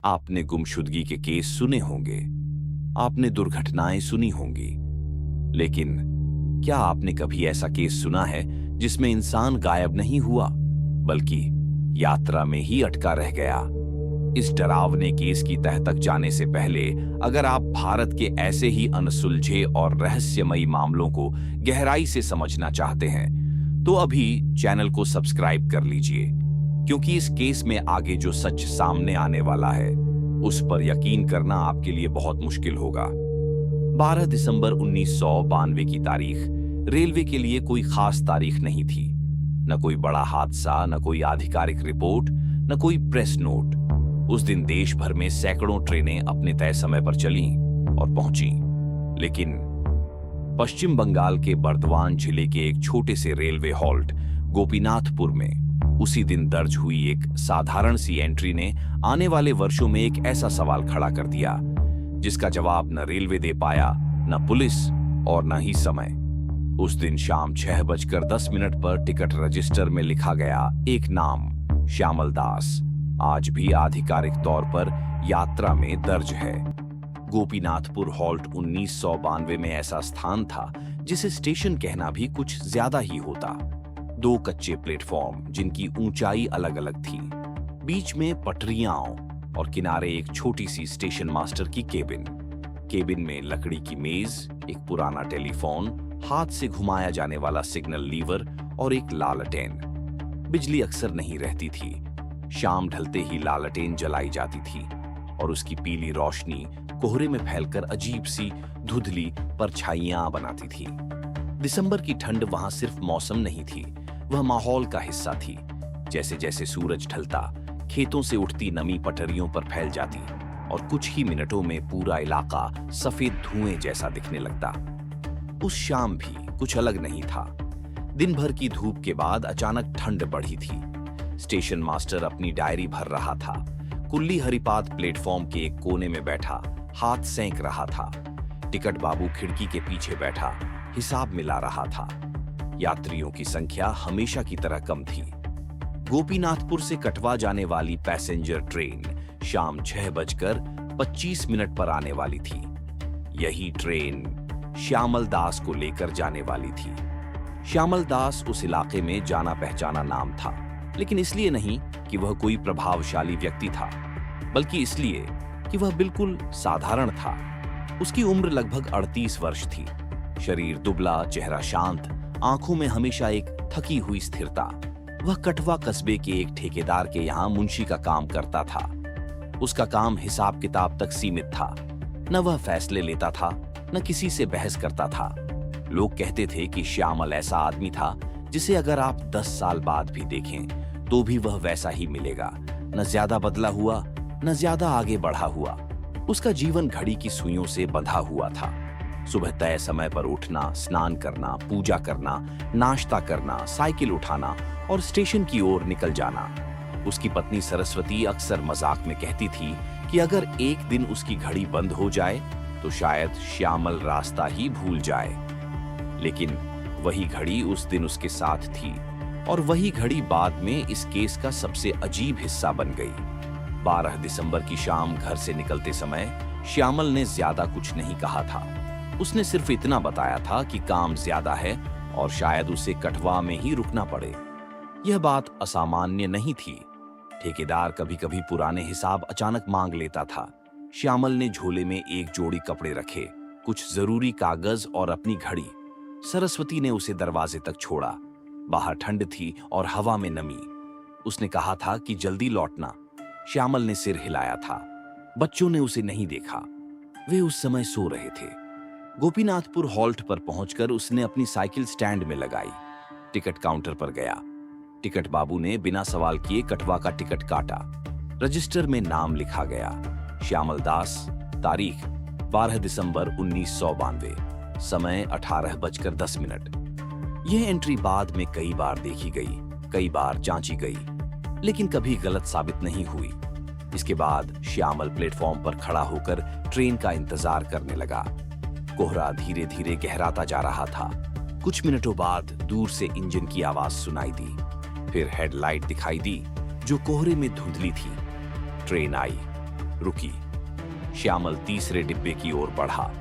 आपने गुमशुदगी के केस सुने होंगे, आपने दुर्घटनाएं सुनी होंगी, लेकिन क्या आपने कभी ऐसा केस सुना है जिसमें इंसान गायब नहीं हुआ बल्कि यात्रा में ही अटका रह गया? इस डरावने केस की तह तक जाने से पहले अगर आप भारत के ऐसे ही अनसुलझे और रहस्यमयी मामलों को गहराई से समझना चाहते हैं तो अभी चैनल को सब्सक्राइब कर लीजिए, क्योंकि इस केस में आगे जो सच सामने आने वाला है उस पर यकीन करना आपके लिए बहुत मुश्किल होगा। 12 दिसंबर 1992 की तारीख रेलवे के लिए कोई खास तारीख नहीं थी। न कोई बड़ा हादसा, न कोई आधिकारिक रिपोर्ट, न कोई प्रेस नोट। उस दिन देश भर में सैकड़ों ट्रेनें अपने तय समय पर चलीं और पहुंची, लेकिन पश्चिम बंगाल के बर्दवान जिले के एक छोटे से रेलवे हॉल्ट गोपीनाथपुर में उसी दिन दर्ज हुई एक साधारण सी एंट्री ने आने वाले वर्षों में एक ऐसा सवाल खड़ा कर दिया जिसका जवाब न रेलवे दे पाया, न पुलिस और न ही समय। उस दिन शाम 6:10 पर टिकट रजिस्टर में लिखा गया एक नाम, श्यामल दास, आज भी आधिकारिक तौर पर यात्रा में दर्ज है। गोपीनाथपुर हॉल्ट 1992 में ऐसा स्थान था जिसे स्टेशन कहना भी कुछ ज्यादा ही होता। 2 कच्चे प्लेटफॉर्म जिनकी ऊंचाई अलग अलग थी, बीच में पटरियां और किनारे एक छोटी सी स्टेशन मास्टर की केबिन। केबिन में लकड़ी की मेज, एक पुराना टेलीफोन, हाथ से घुमाया जाने वाला सिग्नल लीवर और एक लालटेन। बिजली अक्सर नहीं रहती थी। शाम ढलते ही लालटेन जलाई जाती थी और उसकी पीली रोशनी कोहरे में फैलकर अजीब सी धुंधली परछाइयां बनाती थी। दिसंबर की ठंड वहां सिर्फ मौसम नहीं थी, वह माहौल का हिस्सा थी। जैसे जैसे सूरज ढलता, खेतों से उठती नमी पटरियों पर फैल जाती और कुछ ही मिनटों में पूरा इलाका सफेद धुएं जैसा दिखने लगता। उस शाम भी कुछ अलग नहीं था। दिन भर की धूप के बाद अचानक ठंड बढ़ी थी। स्टेशन मास्टर अपनी डायरी भर रहा था। कुल्ली हरिपाद प्लेटफॉर्म के एक कोने में बैठा हाथ सेंक रहा था। टिकट बाबू खिड़की के पीछे बैठा हिसाब मिला रहा था। यात्रियों की संख्या हमेशा की तरह कम थी। गोपीनाथपुर से कटवा जाने वाली पैसेंजर ट्रेन शाम 6:25 पर आने वाली थी। यही ट्रेन श्यामल दास को लेकर जाने वाली थी। श्यामल दास उस इलाके में जाना पहचाना नाम था, लेकिन इसलिए नहीं कि वह कोई प्रभावशाली व्यक्ति था, बल्कि इसलिए कि वह बिल्कुल साधारण था। उसकी उम्र लगभग 38 वर्ष थी। शरीर दुबला, चेहरा शांत, आंखों में हमेशा एक थकी हुई स्थिरता। वह कटवा कस्बे के एक ठेकेदार के यहाँ मुंशी का काम करता था। उसका काम हिसाब किताब तक सीमित था। न वह फैसले लेता था, न किसी से बहस करता था। लोग कहते थे कि श्यामल ऐसा आदमी था जिसे अगर आप 10 साल बाद भी देखें तो भी वह वैसा ही मिलेगा। न ज्यादा बदला हुआ, न ज्यादा आगे बढ़ा हुआ। उसका जीवन घड़ी की सुइयों से बंधा हुआ था। सुबह तय समय पर उठना, स्नान करना, पूजा करना, नाश्ता करना, साइकिल उठाना और स्टेशन की ओर निकल जाना। उसकी पत्नी सरस्वती अक्सर मजाक में कहती थी कि अगर एक दिन उसकी घड़ी बंद हो जाए तो शायद श्यामल रास्ता ही भूल जाए। लेकिन वही घड़ी उस दिन उसके साथ थी और वही घड़ी बाद में इस केस का सबसे अजीब हिस्सा बन गई। 12 दिसंबर की शाम घर से निकलते समय श्यामल ने ज्यादा कुछ नहीं कहा था। उसने सिर्फ इतना बताया था कि काम ज्यादा है और शायद उसे कटवा में ही रुकना पड़े। यह बात असामान्य नहीं थी। ठेकेदार कभी कभी पुराने हिसाब अचानक मांग लेता था। श्यामल ने झोले में एक जोड़ी कपड़े रखे, कुछ जरूरी कागज और अपनी घड़ी। सरस्वती ने उसे दरवाजे तक छोड़ा। बाहर ठंड थी और हवा में नमी। उसने कहा था कि जल्दी लौटना। श्यामल ने सिर हिलाया था। बच्चों ने उसे नहीं देखा, वे उस समय सो रहे थे। गोपीनाथपुर हॉल्ट पर पहुंचकर उसने अपनी साइकिल स्टैंड में लगाई। टिकट काउंटर पर गया। टिकट बाबू ने बिना सवाल किए कटवा का टिकट काटा। रजिस्टर में नाम लिखा गया, श्यामल दास। तारीख 12 दिसंबर 1992। समय 18:10। यह एंट्री बाद में कई बार देखी गई, कई बार जांची गई, लेकिन कभी गलत साबित नहीं हुई। इसके बाद श्यामल प्लेटफॉर्म पर खड़ा होकर ट्रेन का इंतजार करने लगा। कोहरा धीरे धीरे गहराता जा रहा था। कुछ मिनटों बाद दूर से इंजन की आवाज सुनाई दी। फिर हेडलाइट दिखाई दी जो कोहरे में धुंधली थी। ट्रेन आई। रुकी। श्यामल तीसरे डिब्बे की ओर बढ़ा।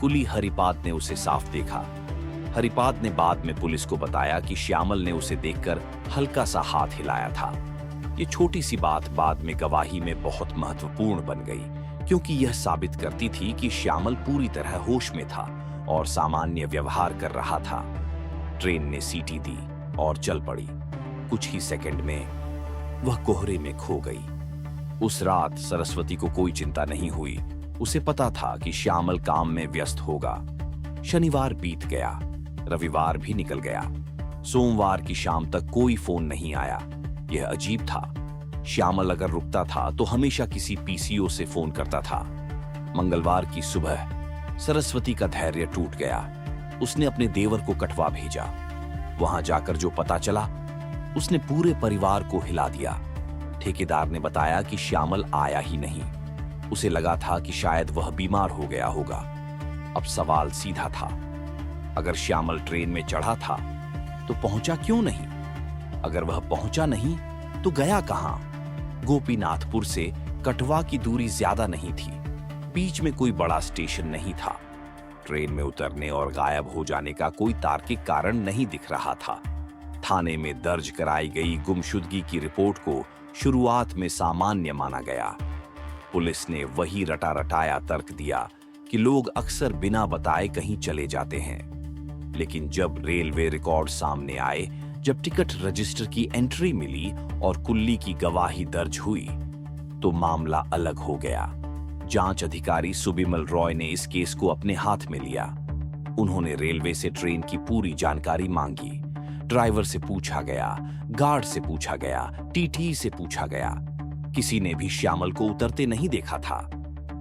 कुली हरिपाद ने उसे साफ देखा। हरिपाद ने बाद में पुलिस को बताया कि श्यामल ने उसे देखकर हल्का सा हाथ हिलाया था। ये छोटी सी बात बाद में गवाही में बहुत महत्वपूर्ण बन गई, क्योंकि यह साबित करती थी कि श्यामल पूरी तरह होश में था और सामान्य व्यवहार कर रहा था। ट्रेन ने सीटी दी और चल पड़ी। कुछ ही सेकंड में वह कोहरे में खो गई। उस रात सरस्वती को कोई चिंता नहीं हुई। उसे पता था कि श्यामल काम में व्यस्त होगा। शनिवार बीत गया, रविवार भी निकल गया। सोमवार की शाम तक कोई फोन नहीं आया। यह अजीब था। श्यामल अगर रुकता था तो हमेशा किसी पीसीओ से फोन करता था। मंगलवार की सुबह सरस्वती का धैर्य टूट गया। उसने अपने देवर को कटवा भेजा। वहां जाकर जो पता चला, उसने पूरे परिवार को हिला दिया। ठेकेदार ने बताया कि श्यामल आया ही नहीं। उसे लगा था कि शायद वह बीमार हो गया होगा। अब सवाल सीधा था, अगर श्यामल ट्रेन में चढ़ा था तो पहुंचा क्यों नहीं? अगर वह पहुंचा नहीं तो गया कहां? गोपीनाथपुर से कटवा की दूरी ज्यादा नहीं थी। बीच में कोई बड़ा स्टेशन नहीं था। ट्रेन में उतरने और गायब हो जाने का कोई तार्किक कारण नहीं दिख रहा था। थाने में दर्ज कराई गई गुमशुदगी की रिपोर्ट को शुरुआत में सामान्य माना गया। पुलिस ने वही रटा रटाया तर्क दिया कि लोग अक्सर बिना बताए कहीं चले जाते हैं। लेकिन जब रेलवे रिकॉर्ड सामने आए, जब टिकट रजिस्टर की एंट्री मिली और कुल्ली की गवाही दर्ज हुई, तो मामला अलग हो गया। जांच अधिकारी सुबिमल रॉय ने इस केस को अपने हाथ में लिया। उन्होंने रेलवे से ट्रेन की पूरी जानकारी मांगी। ड्राइवर से पूछा गया, गार्ड से पूछा गया, टीटी से पूछा गया। किसी ने भी श्यामल को उतरते नहीं देखा था।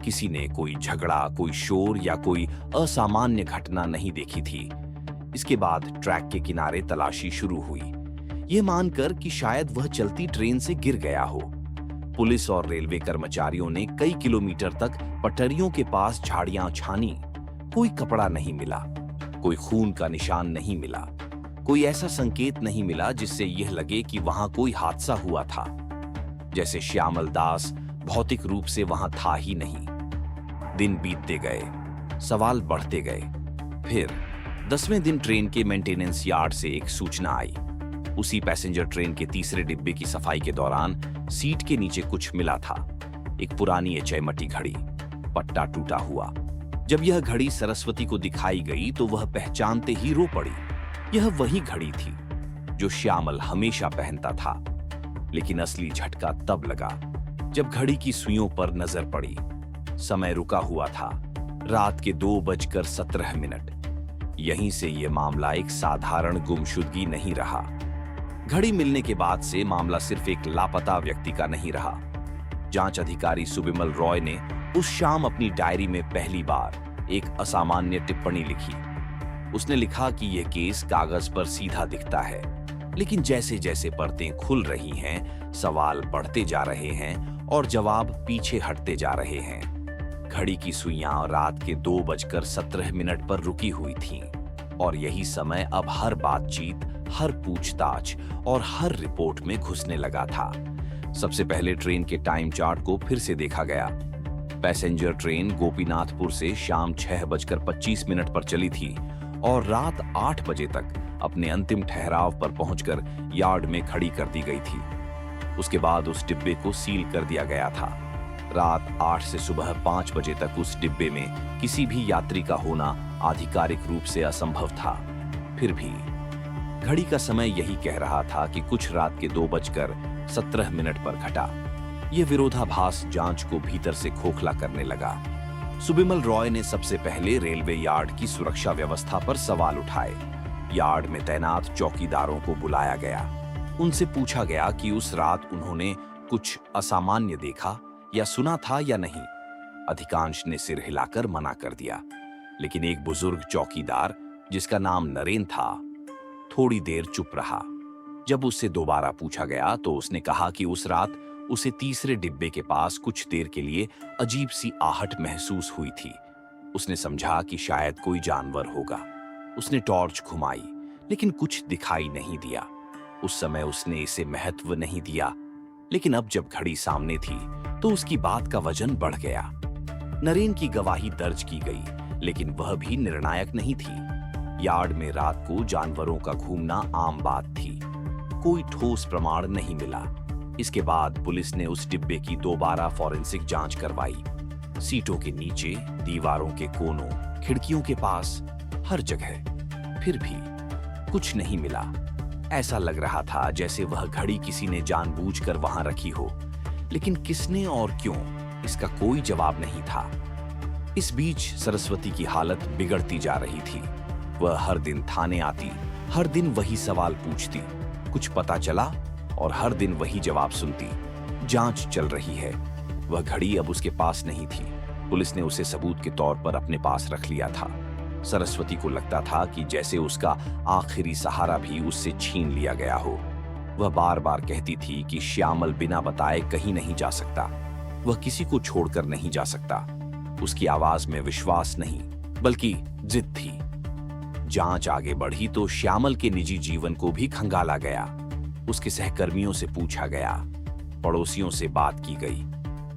किसी ने कोई झगड़ा, कोई शोर या कोई असामान्य घटना नहीं देखी थी। इसके बाद ट्रैक के किनारे तलाशी शुरू हुई, ये मानकर कि शायद वह चलती ट्रेन से गिर गया हो। पुलिस और रेलवे कर्मचारियों ने कई किलोमीटर तक पटरियों के पास झाड़ियां छानी। कोई कपड़ा नहीं मिला, कोई खून का निशान नहीं मिला, कोई ऐसा संकेत नहीं मिला जिससे यह लगे कि वहां कोई हादसा हुआ था। जैसे श्यामल दास भौतिक रूप से वहां था ही नहीं। दिन बीतते गए, सवाल बढ़ते गए। फिर 10वें दिन ट्रेन के मेंटेनेंस यार्ड से एक सूचना आई। उसी पैसेंजर ट्रेन के तीसरे डिब्बे की सफाई के दौरान सीट के नीचे कुछ मिला था। एक पुरानी एचएमटी घड़ी, पट्टा टूटा हुआ। जब यह घड़ी सरस्वती को दिखाई गई तो वह पहचानते ही रो पड़ी। यह वही घड़ी थी जो श्यामल हमेशा पहनता था। लेकिन असली झटका तब लगा जब घड़ी की सुइयों पर नजर पड़ी। समय रुका हुआ था, रात के 2:17। यहीं से यह मामला एक साधारण गुमशुदगी नहीं रहा। घड़ी मिलने के बाद से मामला सिर्फ एक लापता व्यक्ति का नहीं रहा। जांच अधिकारी सुबिमल रॉय ने उस शाम अपनी डायरी में पहली बार एक असामान्य टिप्पणी लिखी। उसने लिखा कि यह केस कागज पर सीधा दिखता है, लेकिन जैसे जैसे परतें खुल रही हैं, सवाल बढ़ते जा रहे हैं और जवाब पीछे हटते जा रहे हैं। घड़ी की सुइयां रात के 2:17 पर रुकी हुई थीं, और यही समय अब हर बातचीत, हर पूछताछ और हर रिपोर्ट में घुसने लगा था। सबसे पहले ट्रेन के टाइम चार्ट को फिर से देखा गया। पैसेंजर ट्रेन गोपीनाथपुर से शाम 6:25 पर चली थी और रात 8 बजे तक अपने अंतिम ठहराव पर पहुंचकर यार्ड में खड़ी कर दी गई थी। उसके बाद उस डिब्बे को सील कर दिया गया था। रात 8 से सुबह 5 बजे तक उस डिब्बे में किसी भी यात्री का होना आधिकारिक रूप से असंभव था। फिर भी घड़ी का समय यही कह रहा था कि कुछ रात के 2:17 पर घटा। यह विरोधाभास जांच को भीतर से खोखला करने लगा। सुबिमल रॉय ने सबसे पहले रेलवे यार्ड की सुरक्षा व्यवस्था पर सवाल उठाए। यार्ड में तैनात चौकीदारों को बुलाया गया। उनसे पूछा गया कि उस रात उन्होंने कुछ असामान्य देखा या सुना था या नहीं। अधिकांश ने सिर हिलाकर मना कर दिया, लेकिन एक बुजुर्ग चौकीदार जिसका नाम नरेन था, थोड़ी देर चुप रहा। जब उससे दोबारा पूछा गया तो उसने कहा कि उस रात उसे तीसरे डिब्बे के पास कुछ देर के लिए अजीब सी आहट महसूस हुई थी। उसने समझा कि शायद कोई जानवर होगा। उसने टॉर्च घुमाई, लेकिन कुछ दिखाई नहीं दिया। उस समय उसने इसे महत्व नहीं दिया, लेकिन अब जब घड़ी सामने थी तो उसकी बात का वजन बढ़ गया। नरेन की गवाही दर्ज की गई, लेकिन वह भी निर्णायक नहीं थी। यार्ड में रात को जानवरों का घूमना आम बात थी। कोई ठोस प्रमाण नहीं मिला। इसके बाद पुलिस ने उस डिब्बे की दोबारा फॉरेंसिक जांच करवाई। सीटों के नीचे, दीवारों के कोनों, खिड़कियों के पास, हर जगह। फिर भी कुछ नहीं मिला। ऐसा लग रहा था जैसे वह घड़ी किसी ने जानबूझकर वहां रखी हो, लेकिन किसने और क्यों, इसका कोई जवाब नहीं था। इस बीच सरस्वती की हालत बिगड़ती जा रही थी। वह हर दिन थाने आती, हर दिन वही सवाल पूछती, कुछ पता चला, और हर दिन वही जवाब सुनती, जांच चल रही है। वह घड़ी अब उसके पास नहीं थी। पुलिस ने उसे सबूत के तौर पर अपने पास रख लिया था। सरस्वती को लगता था कि जैसे उसका आखिरी सहारा भी उससे छीन लिया गया हो। वह बार बार कहती थी कि श्यामल बिना बताए कहीं नहीं जा सकता, वह किसी को छोड़कर नहीं जा सकता। उसकी आवाज में विश्वास नहीं, बल्कि जिद थी। जांच आगे बढ़ी तो श्यामल के निजी जीवन को भी खंगाला गया। उसके सहकर्मियों से पूछा गया, पड़ोसियों से बात की गई।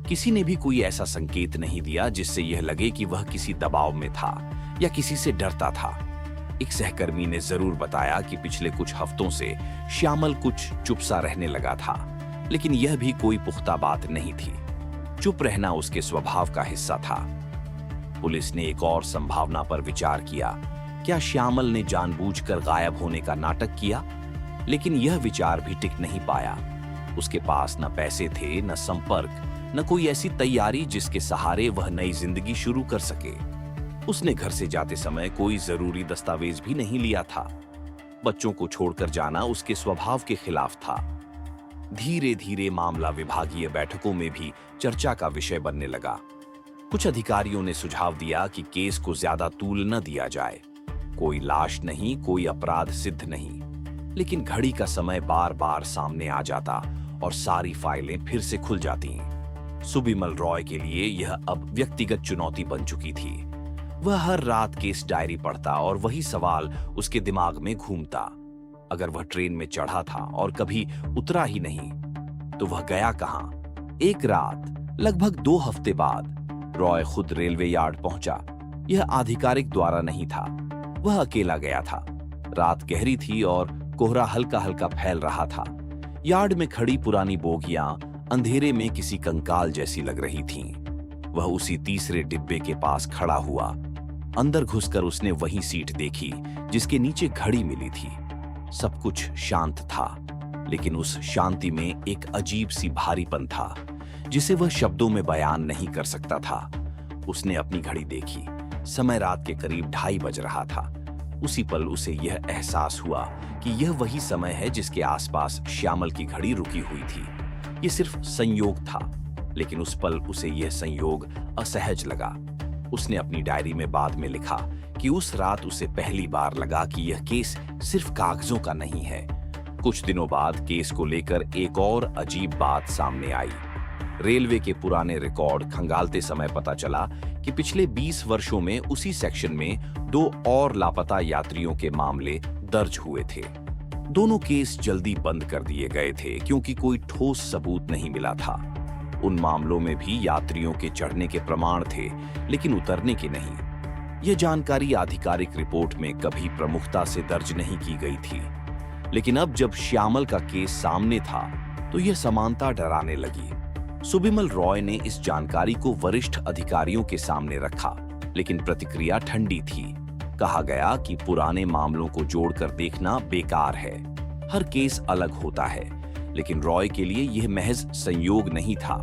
किसी ने भी कोई ऐसा संकेत नहीं दिया जिससे यह लगे कि वह किसी दबाव में था या किसी से डरता था। एक सहकर्मी ने जरूर बताया कि पिछले कुछ हफ्तों से श्यामल कुछ चुप सा रहने लगा था, लेकिन यह भी कोई पुख्ता बात नहीं थी। चुप रहना उसके स्वभाव का हिस्सा था। पुलिस ने एक और संभावना पर विचार किया। क्या श्यामल ने जानबूझकर गायब होने का नाटक किया? लेकिन यह विचार भी टिक नहीं पाया। उसके पास न पैसे थे, न संपर्क, न कोई ऐसी तैयारी जिसके सहारे वह नई जिंदगी शुरू कर सके। उसने घर से जाते समय कोई जरूरी दस्तावेज भी नहीं लिया था। बच्चों को छोड़कर जाना उसके स्वभाव के खिलाफ था। धीरे धीरे मामला विभागीय बैठकों में भी चर्चा का विषय बनने लगा। कुछ अधिकारियों ने सुझाव दिया कि केस को ज्यादा तूल न दिया जाए। कोई लाश नहीं, कोई अपराध सिद्ध नहीं। लेकिन घड़ी का समय बार बार सामने आ जाता और सारी फाइलें फिर से खुल जाती। सुबिमल रॉय के लिए यह अब व्यक्तिगत चुनौती बन चुकी थी। वह हर रात केस डायरी पढ़ता और वही सवाल उसके दिमाग में घूमता। अगर वह ट्रेन में चढ़ा था और कभी उतरा ही नहीं, तो वह गया कहां? एक रात लगभग 2 हफ्ते बाद रॉय खुद रेलवे यार्ड पहुंचा। यह आधिकारिक द्वारा नहीं था, वह अकेला गया था। रात गहरी थी और कोहरा हल्का हल्का फैल रहा था। यार्ड में खड़ी पुरानी बोगियां अंधेरे में किसी कंकाल जैसी लग रही थीं। वह उसी तीसरे डिब्बे के पास खड़ा हुआ। अंदर घुसकर उसने वही सीट देखी जिसके नीचे घड़ी मिली थी। सब कुछ शांत था, लेकिन उस शांति में एक अजीब सी भारीपन था जिसे वह शब्दों में बयान नहीं कर सकता था। उसने अपनी घड़ी देखी। समय रात के करीब 2:30 बज रहा था। उसी पल उसे यह एहसास हुआ कि यह वही समय है जिसके आसपास श्यामल की घड़ी रुकी हुई थी। यह सिर्फ संयोग था, लेकिन उस पल उसे यह संयोग असहज लगा। उसने अपनी डायरी में बाद में लिखा कि उस रात उसे पहली बार लगा कि यह केस सिर्फ कागजों का नहीं है। कुछ दिनों बाद केस को लेकर एक और अजीब बात सामने आई। रेलवे के पुराने रिकॉर्ड खंगालते समय पता चला कि पिछले 20 वर्षों में उसी सेक्शन में 2 और लापता यात्रियों के मामले दर्ज हुए थे। दोनों केस जल्दी बंद कर दिए गए थे क्योंकि कोई ठोस सबूत नहीं मिला था। उन मामलों में भी यात्रियों के चढ़ने के प्रमाण थे, लेकिन उतरने के नहीं। यह जानकारी आधिकारिक रिपोर्ट में कभी प्रमुखता से दर्ज नहीं की गई थी। लेकिन अब जब श्यामल का केस सामने था, तो यह समानता डराने लगी। सुबिमल रॉय ने इस जानकारी को वरिष्ठ अधिकारियों के सामने रखा, लेकिन प्रतिक्रिया ठंडी थी। कहा गया कि पुराने मामलों को जोड़कर देखना बेकार है। हर केस अलग होता है, लेकिन रॉय के लिए यह महज संयोग नहीं था।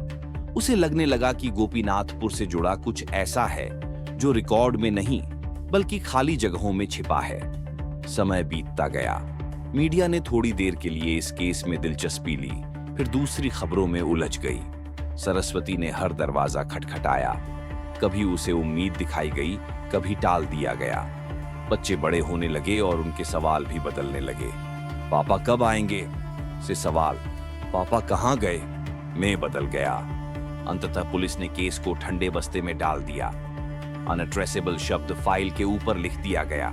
उसे लगने लगा कि गोपीनाथपुर से जुड़ा कुछ ऐसा है जो रिकॉर्ड में नहीं, बल्कि खाली जगहों में छिपा है। समय बीतता गया। मीडिया ने थोड़ी देर के लिए इस केस में दिलचस्पी ली, फिर दूसरी खबरों में उलझ गई। सरस्वती ने हर दरवाजा खटखटाया। कभी उसे उम्मीद दिखाई गई, कभी टाल दिया गया। बच्चे बड़े होने लगे और उनके सवाल भी बदलने लगे। पापा कब आएंगे से सवाल पापा कहां गए में बदल गया। अंततः पुलिस ने केस को ठंडे बस्ते में डाल दिया। अनट्रेसेबल शब्द फाइल के ऊपर लिख दिया गया।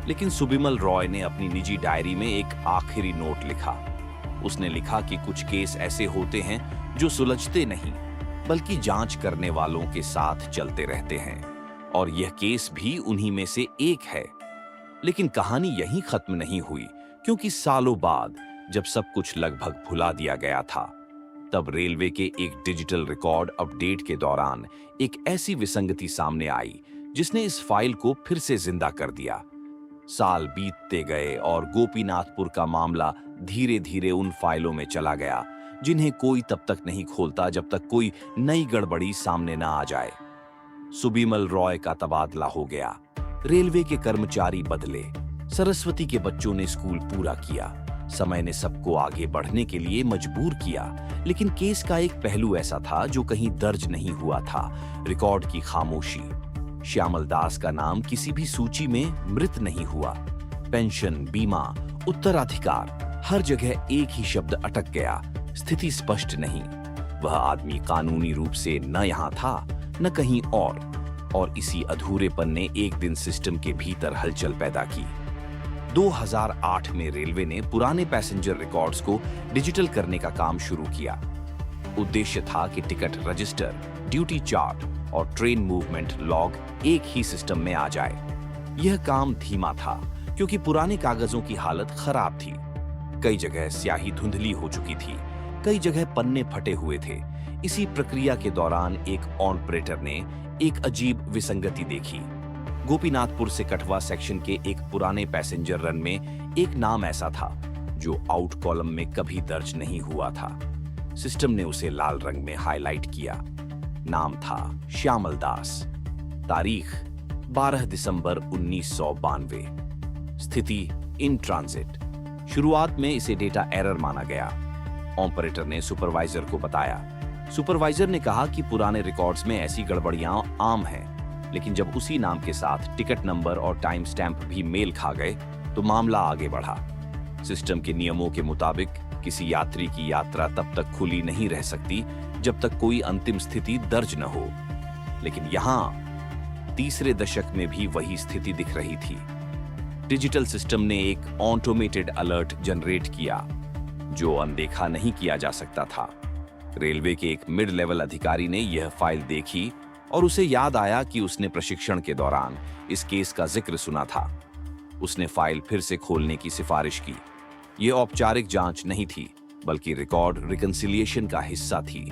लेकिन सुबिमल रॉय ने अपनी निजी डायरी में एक आखिरी नोट लिखा। उसने लिखा कि कुछ केस ऐसे होते हैं जो सुलझते नहीं, बल्कि जांच करने वालों के साथ चलते रहते हैं, और यह केस भी उन्हीं में से एक है। लेकिन कहानी यहीं खत्म नहीं हुई, क्योंकि सालों बाद जब सब कुछ लगभग भुला दिया गया था, तब रेलवे के एक डिजिटल रिकॉर्ड अपडेट के दौरान एक ऐसी विसंगति सामने आई जिसने इस फाइल को फिर से जिंदा कर दिया। साल बीतते गए और गोपीनाथपुर का मामला धीरे धीरे उन फाइलों में चला गया जिन्हें कोई तब तक नहीं खोलता जब तक कोई नई गड़बड़ी सामने ना आ जाए। सुबिमल रॉय का तबादला हो गया, रेलवे के कर्मचारी बदले, सरस्वती के बच्चों ने स्कूल पूरा किया, समय ने सबको आगे बढ़ने के लिए मजबूर किया। लेकिन केस का एक पहलू ऐसा था जो कहीं दर्ज नहीं हुआ था, रिकॉर्ड की खामोशी। श्यामल दास का नाम किसी भी सूची में मृत नहीं हुआ। पेंशन, बीमा, उत्तराधिकार, हर जगह एक ही शब्द अटक गया, स्थिति स्पष्ट नहीं। वह आदमी कानूनी रूप से न यहां था न कहीं और इसी अधूरेपन ने एक दिन सिस्टम के भीतर हलचल पैदा की। 2008 में रेलवे ने पुराने पैसेंजर रिकॉर्ड्स को डिजिटल करने का काम शुरू किया। उद्देश्य था कि टिकट रजिस्टर, ड्यूटी चार्ट और ट्रेन मूवमेंट लॉग एक ही सिस्टम में आ जाए। यह काम धीमा था क्योंकि पुराने कागजों की हालत खराब थी। कई जगह स्याही धुंधली हो चुकी थी, कई जगह पन्ने फटे हुए थे। इसी प्रक्रिया के दौरान एक ऑपरेटर ने एक अजीब विसंगति देखी। गोपीनाथपुर से कठवा सेक्शन के एक पुराने पैसेंजर रन में एक नाम ऐसा था जो आउट कॉलम में कभी दर्ज नहीं हुआ था। सिस्टम ने उसे लाल रंग में हाईलाइट किया। नाम था श्यामल दास। तारीख 12 दिसंबर 1992। स्थिति इन ट्रांजिट। शुरुआत में इसे डेटा एरर माना गया। ऑपरेटर ने सुपरवाइजर को बताया। सुपरवाइजर ने कहा कि पुराने रिकॉर्ड्स में ऐसी गड़बड़ियां आम हैं, लेकिन जब उसी नाम के साथ टिकट नंबर और टाइम स्टैंप भी मेल खा गए तो मामला आगे बढ़ा। सिस्टम के नियमों के मुताबिक किसी यात्री की यात्रा तब तक खुली नहीं रह सकती जब तक कोई अंतिम स्थिति दर्ज न हो। लेकिन यहां तीसरे दशक में भी वही स्थिति दिख रही थी। डिजिटल सिस्टम ने एक ऑटोमेटेड अलर्ट जनरेट किया जो अनदेखा नहीं किया जा सकता था। रेलवे के एक मिड लेवल अधिकारी ने यह फाइल देखी और उसे याद आया कि उसने प्रशिक्षण के दौरान इस केस का जिक्र सुना था। उसने फाइल फिर से खोलने की सिफारिश की। यह औपचारिक जांच नहीं थी, बल्कि रिकॉर्ड रिकंसिलिएशन का हिस्सा थी।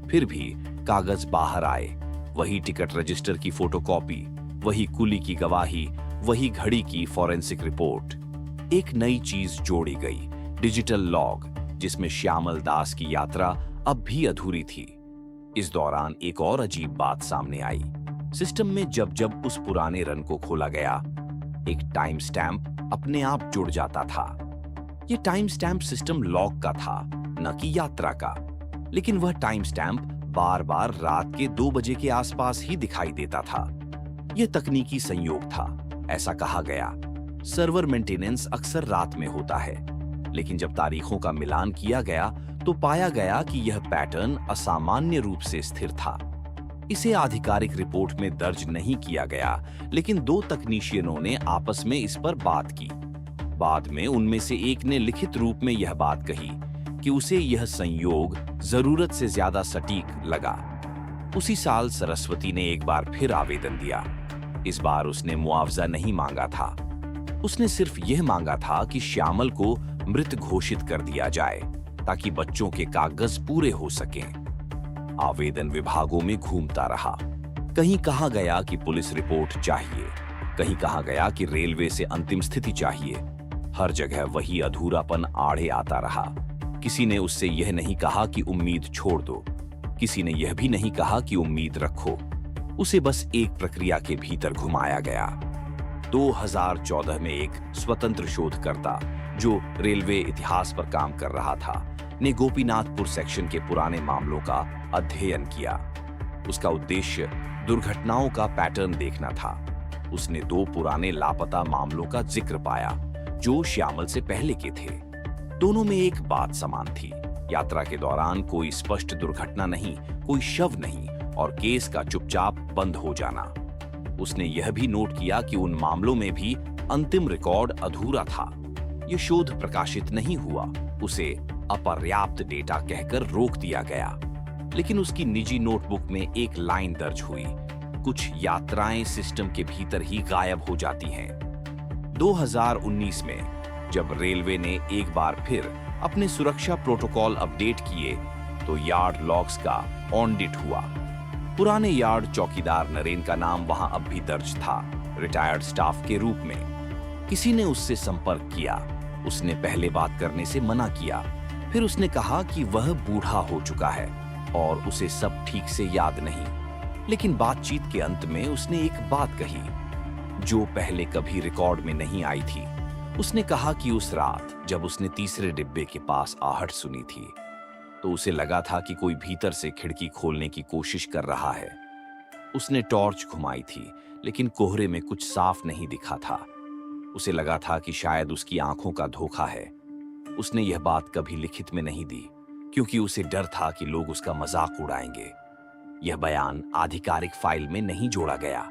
फिर भी कागज बाहर आए, वही टिकट रजिस्टर की फोटोकॉपी, वही कुली की गवाही, वही घड़ी की फॉरेंसिक रिपोर्ट। एक नई चीज जोड़ी गई, डिजिटल लॉग, जिसमें श्यामल दास की यात्रा अब भी अधूरी थी। इस दौरान एक और अजीब बात सामने आई। सिस्टम में जब जब उस पुराने रन को खोला गया, एक टाइम स्टैंप अपने आप जुड़ जाता था। यह टाइम स्टैंप सिस्टम लॉग का था, न कि यात्रा का। लेकिन वह टाइम स्टैंप बार बार रात के 2 बजे के आसपास ही दिखाई देता था। यह तकनीकी संयोग था, ऐसा कहा गया। सर्वर मेंटेनेंस अक्सर रात में होता है, लेकिन जब तारीखों का मिलान किया गया तो पाया गया कि यह पैटर्न असामान्य रूप से स्थिर था। इसे आधिकारिक रिपोर्ट में दर्ज नहीं किया गया, लेकिन 2 तकनीशियनों ने आपस में इस पर बात की। बाद में उनमें से एक ने लिखित रूप में यह बात कही कि उसे यह संयोग जरूरत से ज्यादा सटीक लगा। उसी साल सरस्वती ने एक बार फिर आवेदन दिया। इस बार उसने मुआवजा नहीं मांगा था, उसने सिर्फ यह मांगा था कि श्यामल को मृत घोषित कर दिया जाए ताकि बच्चों के कागज पूरे हो सकें। आवेदन विभागों में घूमता रहा। कहीं कहा गया कि पुलिस रिपोर्ट चाहिए, कहीं कहा गया कि रेलवे से अंतिम स्थिति चाहिए। हर जगह वही अधूरापन आड़े आता रहा। किसी ने उससे यह नहीं कहा कि उम्मीद छोड़ दो, किसी ने यह भी नहीं कहा कि उम्मीद रखो। उसे बस एक प्रक्रिया के भीतर घुमाया गया। 2014 में एक स्वतंत्र शोधकर्ता जो रेलवे इतिहास पर काम कर रहा था ने गोपीनाथपुर सेक्शन के पुराने मामलों का अध्ययन किया। उसका उद्देश्य दुर्घटनाओं का पैटर्न देखना था। उसने 2 पुराने लापता मामलों का जिक्र पाया जो श्यामल से पहले के थे। दोनों में एक बात समान थी, यात्रा के दौरान कोई स्पष्ट दुर्घटना नहीं, कोई शव नहीं और केस का चुपचाप बंद हो जाना। उसने यह भी नोट किया कि उन मामलों में भी अंतिम रिकॉर्ड अधूरा था। यह शोध प्रकाशित नहीं हुआ, उसे अपर्याप्त डेटा कहकर रोक दिया गया। लेकिन उसकी निजी नोटबुक में एक लाइन दर्ज हुई, कुछ यात्राएं सिस्टम के भीतर ही गायब हो जाती हैं। 2019 में जब रेलवे ने एक बार फिर अपने सुरक्षा प्रोटोकॉल अपडेट किए तो यार्ड लॉग्स का ऑडिट हुआ। पुराने यार्ड चौकीदार नरेन का नाम वहां अब भी दर्ज था, रिटायर्ड स्टाफ के रूप में। किसी ने उससे संपर्क किया। उसने पहले बात करने से मना किया। फिर उसने कहा कि वह बूढ़ा हो चुका है और उसे सब ठीक से याद नहीं। लेकिन बातचीत के अंत में उसने एक बात कही जो पहले कभी रिकॉर्ड में नहीं आई थी। उसने कहा कि उस रात जब उसने तीसरे डिब्बे के पास आहट सुनी थी तो उसे लगा था कि कोई भीतर से खिड़की खोलने की कोशिश कर रहा है। उसने टॉर्च घुमाई थी लेकिन कोहरे में कुछ साफ नहीं दिखा था। उसे लगा था कि शायद उसकी आंखों का धोखा है। उसने यह बात कभी लिखित में नहीं दी क्योंकि उसे डर था कि लोग उसका मजाक उड़ाएंगे। यह बयान आधिकारिक फाइल में नहीं जोड़ा गया।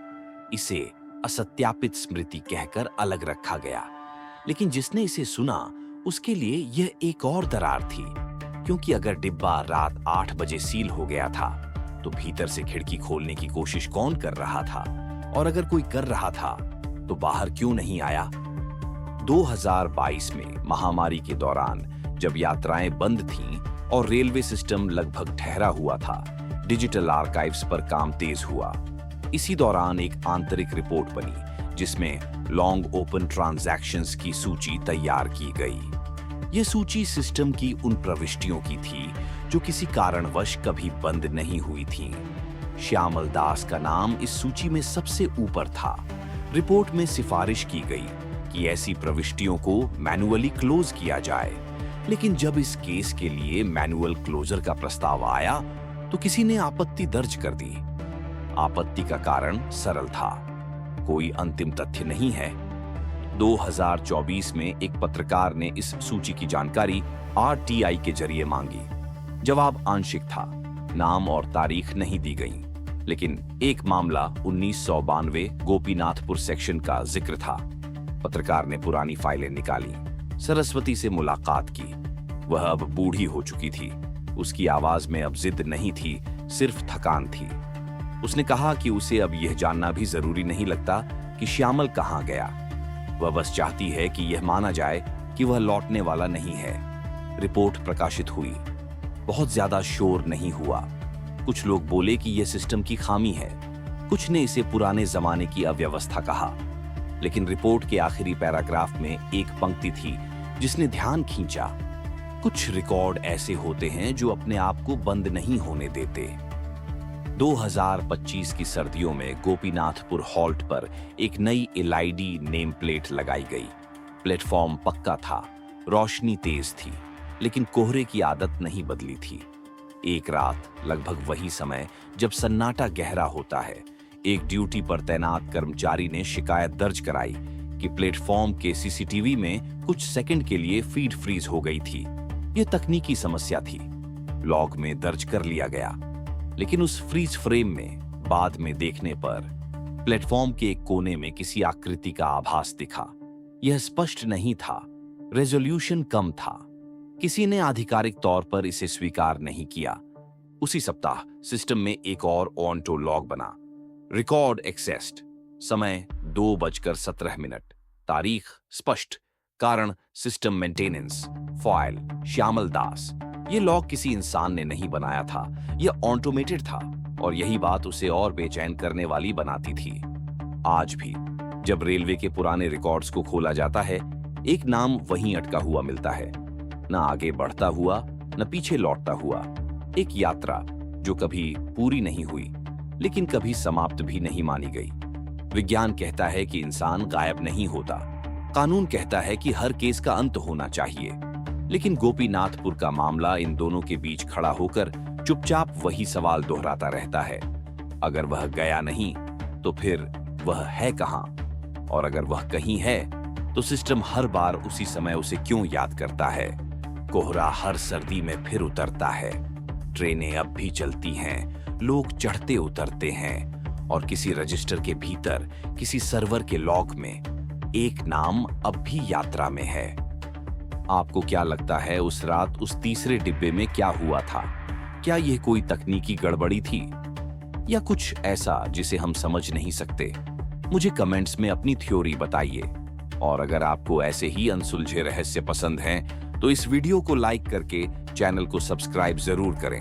इसे असत्यापित स्मृति कहकर अलग रखा गया। लेकिन जिसने इसे सुना उसके लिए यह एक और दरार थी, क्योंकि अगर डिब्बा रात 8 बजे सील हो गया था तो भीतर से खिड़की खोलने की कोशिश कौन कर रहा था, और अगर कोई कर रहा था तो बाहर क्यों नहीं आया। 2022 में महामारी के दौरान जब यात्राएं बंद थीं और रेलवे सिस्टम लगभग ठहरा हुआ था, डिजिटल आर्काइव्स पर काम तेज हुआ। इसी दौरान एक आंतरिक रिपोर्ट बनी जिसमें लॉन्ग ओपन ट्रांजैक्शंस की सूची तैयार की गई। यह सूची सिस्टम की उन प्रविष्टियों की थी जो किसी कारणवश कभी बंद नहीं हुई थीं। श्यामल दास का नाम इस सूची में सबसे ऊपर था। रिपोर्ट में सिफारिश की गई कि ऐसी प्रविष्टियों को मैन्युअली क्लोज किया जाए। लेकिन जब इस केस के लिए मैनुअल क्लोजर का प्रस्ताव आया तो किसी ने आपत्ति दर्ज कर दी। आपत्ति का कारण सरल था, कोई अंतिम तथ्य नहीं है। 2024 में एक पत्रकार ने इस सूची की जानकारी आरटीआई के जरिए मांगी। जवाब आंशिक था, नाम और तारीख नहीं दी गई। लेकिन एक मामला 1992 गोपीनाथपुर सेक्शन का जिक्र था। पत्रकार ने पुरानी फाइलें निकाली, सरस्वती से मुलाकात की। वह अब बूढ़ी हो चुकी थी। उसकी आवाज में अब जिद नहीं थी, सिर्फ थकान थी। उसने कहा कि उसे अब यह जानना भी जरूरी नहीं लगता कि श्यामल कहां गया। वह बस चाहती है कि यह माना जाए कि वह लौटने वाला नहीं है। रिपोर्ट प्रकाशित हुई। बहुत ज्यादा शोर नहीं हुआ। कुछ लोग बोले कि यह सिस्टम की खामी है, कुछ ने इसे पुराने जमाने की अव्यवस्था कहा। लेकिन रिपोर्ट के आखिरी पैराग्राफ में एक पंक्ति थी जिसने ध्यान खींचा, कुछ रिकॉर्ड ऐसे होते हैं जो अपने आप को बंद नहीं होने देते। 2025 की सर्दियों में गोपीनाथपुर हॉल्ट पर एक नई एलईडी नेम प्लेट लगाई गई। प्लेटफॉर्म पक्का था, रोशनी तेज थी, लेकिन कोहरे की आदत नहीं बदली थी। एक रात लगभग वही समय जब सन्नाटा गहरा होता है, एक ड्यूटी पर तैनात कर्मचारी ने शिकायत दर्ज कराई कि प्लेटफॉर्म के सीसीटीवी में कुछ सेकंड के लिए फीड फ्रीज हो गई थी। यह तकनीकी समस्या थी, लॉग में दर्ज कर लिया गया। लेकिन उस फ्रीज फ्रेम में बाद में देखने पर प्लेटफॉर्म के एक कोने में किसी आकृति का आभास दिखा। यह स्पष्ट नहीं था, रेजोल्यूशन कम था। किसी ने आधिकारिक तौर पर इसे स्वीकार नहीं किया। उसी सप्ताह सिस्टम में एक और ऑन्टो लॉग बना। रिकॉर्ड एक्सेस्ड, समय 2:17, तारीख स्पष्ट, कारण सिस्टम मेंटेनेंस, फाइल श्यामल दास। ये लॉग किसी इंसान ने नहीं बनाया था, यह ऑटोमेटेड था, और यही बात उसे और बेचैन करने वाली बनाती थी। आज भी जब रेलवे के पुराने रिकॉर्ड्स को खोला जाता है, एक नाम वहीं अटका हुआ मिलता है, न आगे बढ़ता हुआ न पीछे लौटता हुआ। एक यात्रा जो कभी पूरी नहीं हुई लेकिन कभी समाप्त भी नहीं मानी गई। विज्ञान कहता है कि इंसान गायब नहीं होता, कानून कहता है कि हर केस का अंत होना चाहिए। लेकिन गोपीनाथपुर का मामला इन दोनों के बीच खड़ा होकर चुपचाप वही सवाल दोहराता रहता है। अगर वह गया नहीं तो फिर वह है कहां? और अगर वह कहीं है तो सिस्टम हर बार उसी समय उसे क्यों याद करता है? कोहरा हर सर्दी में फिर उतरता है, ट्रेनें अब भी चलती हैं, लोग चढ़ते उतरते हैं, और किसी रजिस्टर के भीतर, किसी सर्वर के लॉग में एक नाम अब भी यात्रा में है। आपको क्या लगता है उस रात उस तीसरे डिब्बे में क्या हुआ था? क्या यह कोई तकनीकी गड़बड़ी थी या कुछ ऐसा जिसे हम समझ नहीं सकते? मुझे कमेंट्स में अपनी थ्योरी बताइए। और अगर आपको ऐसे ही अनसुलझे रहस्य पसंद हैं तो इस वीडियो को लाइक करके चैनल को सब्सक्राइब जरूर करें।